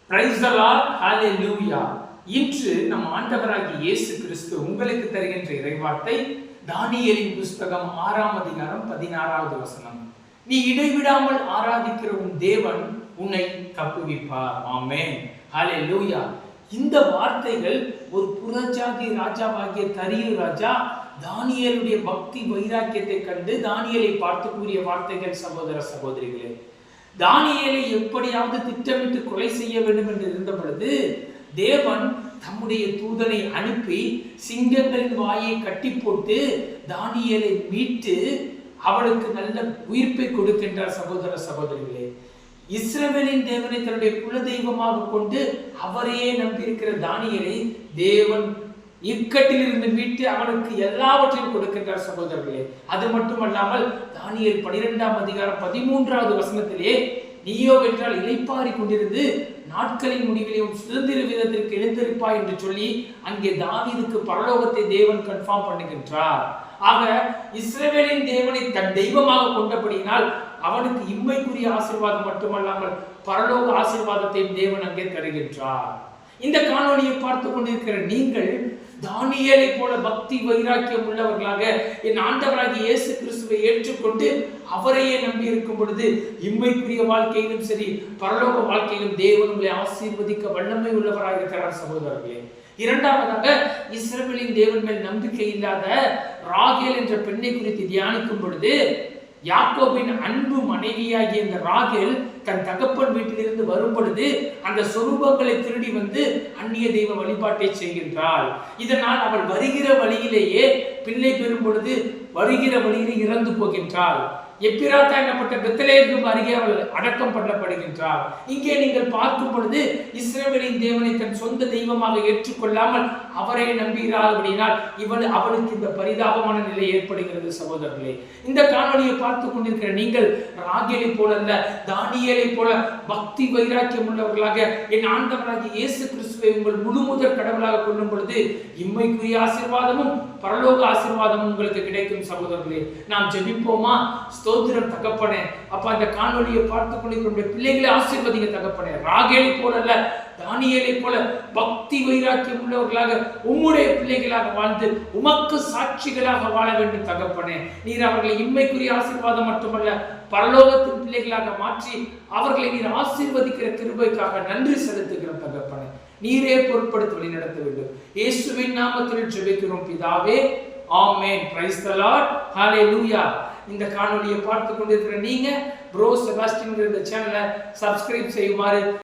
Praise the Lord, ஹalleluya. இன்று நம் ஆண்டவராகிய இயேசு கிறிஸ்து உங்களுக்கு தருகின்ற இறைவார்த்தை தானியேலின் புஸ்தகம் 6ஆம் அதிகாரம் 16வது வசனம். நீ இடைவிடாமல் ஆராதிக்கிற உன் தேவன் உன்னை தப்புவிப்பார். ஆமென், ஹalleluya. இந்த வார்த்தைகள் ஒரு புறஜாதி ராஜாவாகிய தரியு ராஜா தானியேலுடைய பக்தி வைராக்கியத்தை கண்டு தானியேலை பார்த்து கூறிய வார்த்தைகள். சகோதர சகோதரிகளே, தானியேலை எப்படியாவது திட்டமிட்டு கொலை செய்ய வேண்டும் என்று இருந்த பொழுது தேவன் தம்முடைய தூதனை அனுப்பி சிங்கங்களின் வாயை கட்டி போட்டு தானியேலை மீட்டு அவளுக்கு நல்ல உயிர்ப்பை கொடுக்கின்றார். சகோதர சகோதரிகளே, இஸ்ரவேலின் தேவனை தன்னுடைய குல தெய்வமாக கொண்டு அவரையே நம்பியிருக்கிற தானியேலை தேவன் இக்கட்டிலிருந்து மீட்டு அவனுக்கு எல்லாவற்றையும் கொடுக்கின்றார். சகோதரர்களே, அது மட்டுமல்லாமல் தானியேல் 12ஆம் அதிகாரம் 13வது வசனத்திலே நீயோ வென்றால் இளைப்பாரி கொண்டிருந்து நாட்களின் முடிவிலே சுதந்திர வீதத்திற்கு எழுந்திருப்பாய் என்று சொல்லி அங்கே தாவீதுக்கு பரலோகத்தை தேவன் கன்ஃபார்ம் பண்ணுகின்றார். ஆக இஸ்ரவேலின் தேவனை தன் தெய்வமாக கொண்டபடியினால் அவனுக்கு இம்மைக்குரிய ஆசீர்வாதம் மட்டுமல்லாமல் பரலோக ஆசீர்வாதத்தையும் தேவன் அங்கே தருகின்றார். இந்த காணொளியை பார்த்து கொண்டிருக்கிற நீங்கள் தானியேலை போல பக்தி வைராக்கியம் உள்ளவர்களாக என் ஆண்டவராகிய இயேசு கிறிஸ்துவை ஏற்றுக்கொண்டு அவரையே நம்பி இருக்கும் பொழுது இம்மைக்குரிய வாழ்க்கையிலும் சரி பரலோக வாழ்க்கையிலும் தேவன் உங்களை ஆசீர்வதிக்க வல்லமை உள்ளவராக இருக்கிறார். சகோதரர்களே, இரண்டாவதாக இஸ்ரவேலின் தேவன் மேல் நம்பிக்கை இல்லாத ராகேல் என்ற பெண்ணை குறித்து தியானிக்கும் பொழுது யாக்கோபின் அன்பு மனைவியாகிய இந்த ராகேல் தன் தகப்பன் வீட்டிலிருந்து வரும் பொழுது அந்த சொரூபங்களை திருடி வந்து அந்நிய தெய்வ வழிபாட்டை செய்கின்றாள். இதனால் அவள் வருகிற வழியிலேயே பிள்ளை பெறும் பொழுது வருகிற வழியிலே இறந்து போகின்றாள். எப்பிராத்தா என்னப்பட்ட பெத்லகேமுக்கு அருகே அவள் அடக்கம் பண்ணப்படுகின்றார். இங்கே நீங்கள் பார்க்கும் பொழுது இஸ்ரவேலின் தேவனை தன் சொந்த தெய்வமாக ஏற்றுக்கொள்ளாமல் அவரை நம்புகிறாள். அவளுக்கு இந்த பரிதாபமான நிலை ஏற்படுகிறது. சகோதரர்களே, இந்த காணொலியை பார்த்து கொண்டிருக்கிற நீங்கள் ராகேலை போல அல்ல, தானியேலை போல பக்தி வைராக்கியம் உள்ளவர்களாக என் ஆண்டவராகிய இயேசு கிறிஸ்துவை உங்கள் முழுமுதற் கடவுளாக கொள்ளும் பொழுது இம்மைக்குரிய ஆசீர்வாதமும் பரலோக ஆசீர்வாதமும் உங்களுக்கு கிடைக்கும். சகோதரர்களே, நாம் ஜெபிப்போமா? ஸ்தோத்திரம் தகப்பனே. அப்ப அந்த காணொலியை பார்த்து கொண்டிருக்கிற பிள்ளைகளை ஆசீர்வதிங்க தகப்பனே. ராகேலை போல அல்ல, தானியேலை போல பக்தி வைராக்கியம் உள்ளவர்களாக உம்முடைய பிள்ளைகளாக வாழ்ந்து உமக்கு சாட்சிகளாக வாழ வேண்டும் தகப்பனே. நீர் அவர்களை இம்மைக்குரிய ஆசீர்வாதம் மட்டுமல்ல பரலோகத்தின் பிள்ளைகளாக மாற்றி அவர்களை நீர் ஆசீர்வதிக்கிற கிருபைக்காக நன்றி செலுத்துகிற தகப்பனே. நீரே பொறுப்படுத்தி வழி நடத்த வேண்டும். இயேசுவின் நாமத்தில் ஜெபிக்கிறோம் பிதாவே, ஆமென். பிரைஸ் தி லார்ட், ஹalleluya. இந்த காணொலியை பார்த்து கொண்டிருக்கிற நீங்க ப்ரோ செபாஸ்டியன் இந்த சேனலை சப்ஸ்கிரைப் செய்யுமாறு